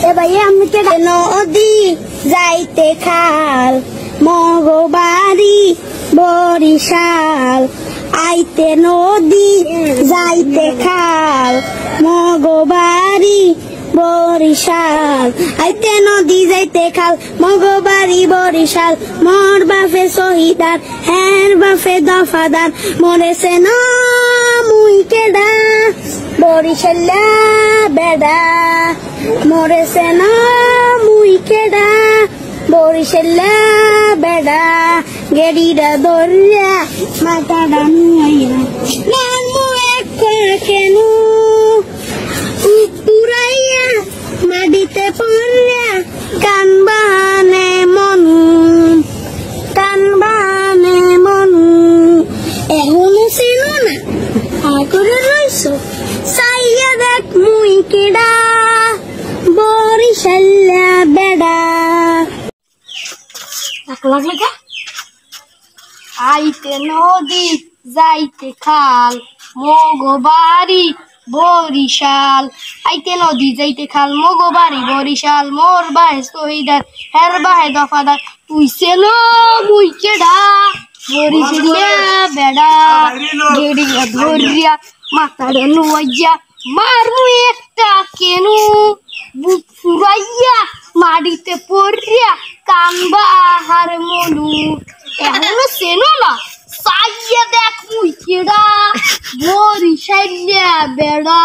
এ ভাই আমি কে নদী যাইতে খাল মগবাড়ি বরিশাল আইতে নদী যাইতে খাল মগবাড়ি বরিশাল আইতে নদী যাইতে খাল মগবাড়ি বরিশাল মোর বাপে শহীদার হের বাপে দফাদার মরেছে না মুই কেডা বরিশাল্লা বেডা মরেছে না মুই কেডা বরিশাল্লা বেডা গেড়িটা দরিয়া মাথাটা নুয়াইয়া নামু একটা কেন পুরাইয়া মাটিতে পড়িয়া কান বাহানে মনু এখনো চেনো না করে রইছো চাইয়া দেখ মুই কেডা বরিশাল্লা বেডা লাগলে কে আইতে নদী যাইতে খাল মগবাড়ি বরিশাল আইতে নদী যাইতে খাল মগবাড়ি বরিশাল মোর বাহে শহীদার হের বাহে দফাদার তুই চেনো মুই কেডা বরিশাল্লা বেডা গেড়িয়া ধরিয়া মাথাটা নুয়াইয়া মারমু একটা কেনু বুক ফুরাইয়া মাটিতে পড়িয়া কানবা আহার মনু এখনো চেনো না চাইয়া দেখ মুই কেডা বরিশাল্লা বেডা।